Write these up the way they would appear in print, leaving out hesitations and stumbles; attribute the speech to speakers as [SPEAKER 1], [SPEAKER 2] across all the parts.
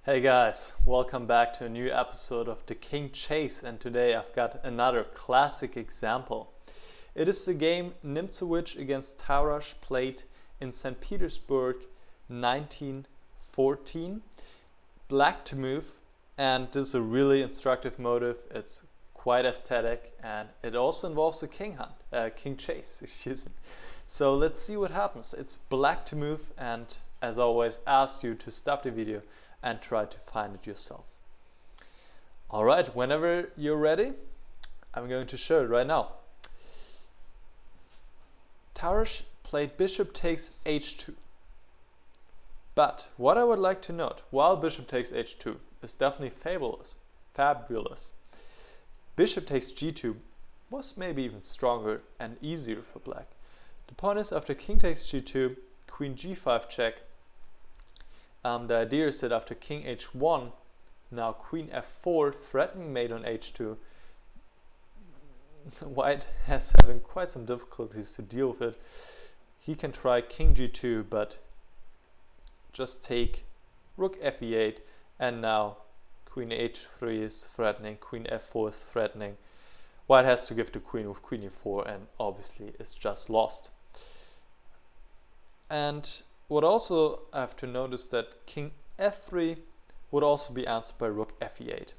[SPEAKER 1] Hey guys, welcome back to a new episode of The King Chase, and today I've got another classic example. It is the game Nimzowitsch against Tarash, played in St. Petersburg 1914. Black to move, and this is a really instructive motive. It's quite aesthetic, and it also involves a king chase, excuse me. So let's see what happens. It's black to move, and as always ask you to stop the video and try to find it yourself. Alright, whenever you're ready, I'm going to show it right now. Tarash played bishop takes h2. But what I would like to note, while bishop takes h2 is definitely fabulous, bishop takes g2 was maybe even stronger and easier for black. The point is, after king takes g2, queen g5 check. The idea is that after king h1, now queen f4, threatening mate on h2. White has having quite some difficulties to deal with it. He can try king g2, but just take rook f8, and now queen h3 is threatening, queen f4 is threatening. White has to give to queen with queen e4, and obviously is just lost. And what also I have to notice that king f3 would also be answered by rook f8.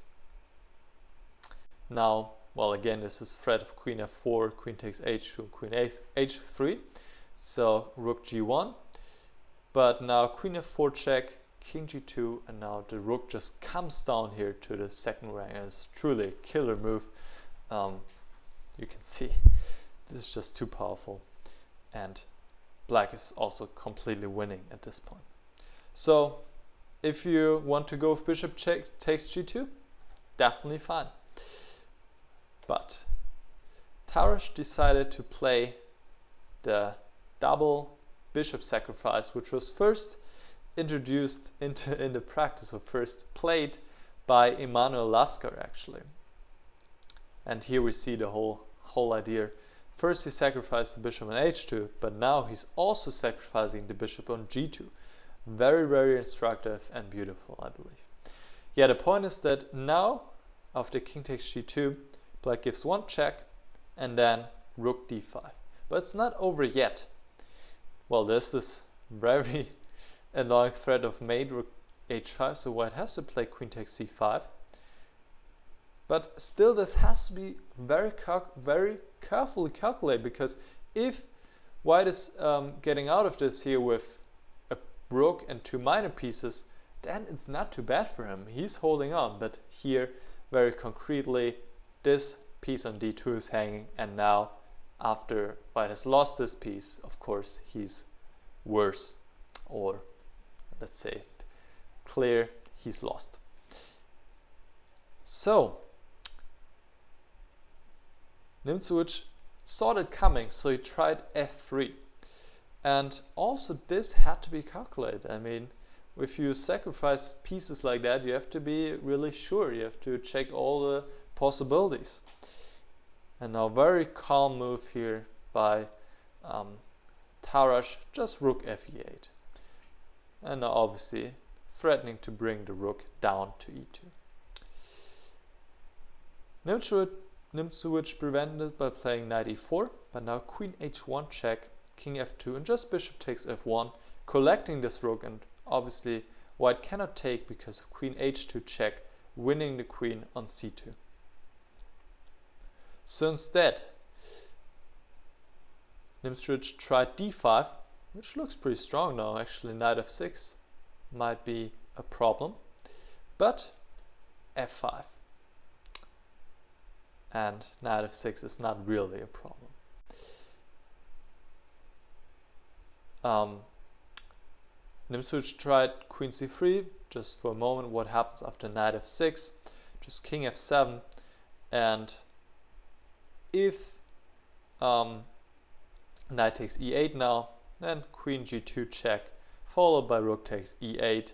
[SPEAKER 1] Now, well, again, this is threat of queen f4, queen takes h2, queen h3, so rook g1. But now queen f4 check, king g2, and now the rook just comes down here to the second rank, and it's truly a killer move. You can see this is just too powerful, and black is also completely winning at this point. So if you want to go with bishop takes g2, definitely fine. But Tarash decided to play the double bishop sacrifice, which was first introduced in the practice, or first played by Emanuel Lasker actually. And here we see the whole idea. First he sacrificed the bishop on h2, but now he's also sacrificing the bishop on g2. Very, very instructive and beautiful, I believe. Yeah, the point is that now, after king takes g2, black gives one check, and then rook d5. But it's not over yet. Well, there's this very annoying threat of mate rook h5, so white has to play queen takes c5. But still, this has to be very carefully calculated, because if white is getting out of this here with a rook and two minor pieces, then it's not too bad for him. He's holding on, but here, very concretely, this piece on d2 is hanging, and now, after white has lost this piece, of course, he's worse, or let's say, clear, he's lost. So Nimzowitsch saw that coming, so he tried f3. And also this had to be calculated. I mean, if you sacrifice pieces like that, you have to be really sure. You have to check all the possibilities. And now very calm move here by Tarash, just rook f8. And now obviously threatening to bring the rook down to e2. Nimzowitsch prevented it by playing knight e4, but now queen h1 check, king f2, and just bishop takes f1, collecting this rook, and obviously white cannot take because of queen h2 check, winning the queen on c2. So instead, Nimzowitsch tried d5, which looks pretty strong now. Actually, knight f6 might be a problem, but f5. And knight f6 is not really a problem. Nimzowitsch tried queen c3, just for a moment. What happens after knight f6? Just king f7, and if knight takes e8 now, then queen g2 check, followed by rook takes e8,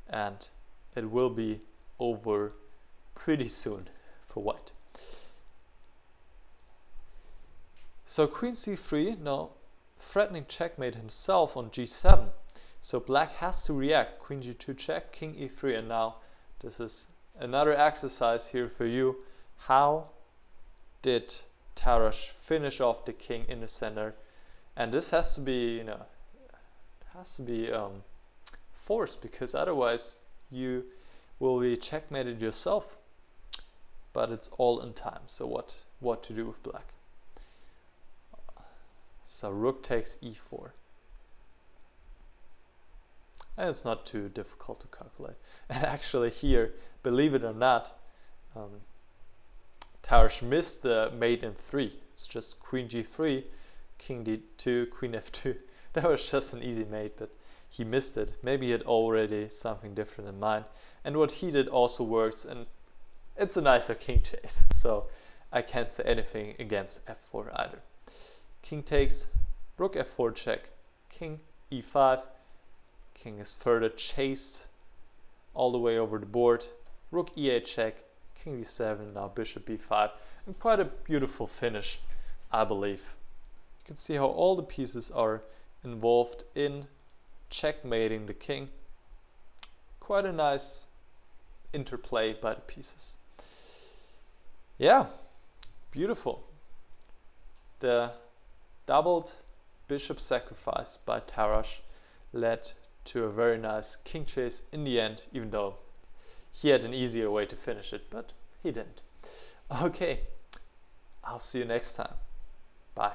[SPEAKER 1] and it will be over pretty soon for white. So queen c3, now threatening checkmate himself on g7, So black has to react. Queen g2 check, king e3, and now this is another exercise here for you. How did Tarash finish off the king in the center? And this has to be, you know, forced, because otherwise you will be checkmated yourself. But it's all in time. So what to do with black? So rook takes e4. And it's not too difficult to calculate. And actually here, believe it or not, Tarash missed the mate in 3. It's just queen g3, king d2, queen f2. That was just an easy mate, but he missed it. Maybe he had already something different in mind. And what he did also works, and it's a nicer king chase. So I can't say anything against f4 either. King takes, rook f4 check, king e5. King is further chased all the way over the board. Rook e8 check, king d7, now bishop b5. And quite a beautiful finish, I believe. You can see how all the pieces are involved in checkmating the king. Quite a nice interplay by the pieces. Yeah, beautiful. The doubled bishop sacrifice by Tarash led to a very nice king chase in the end, even though he had an easier way to finish it, but he didn't. Okay, I'll see you next time. Bye.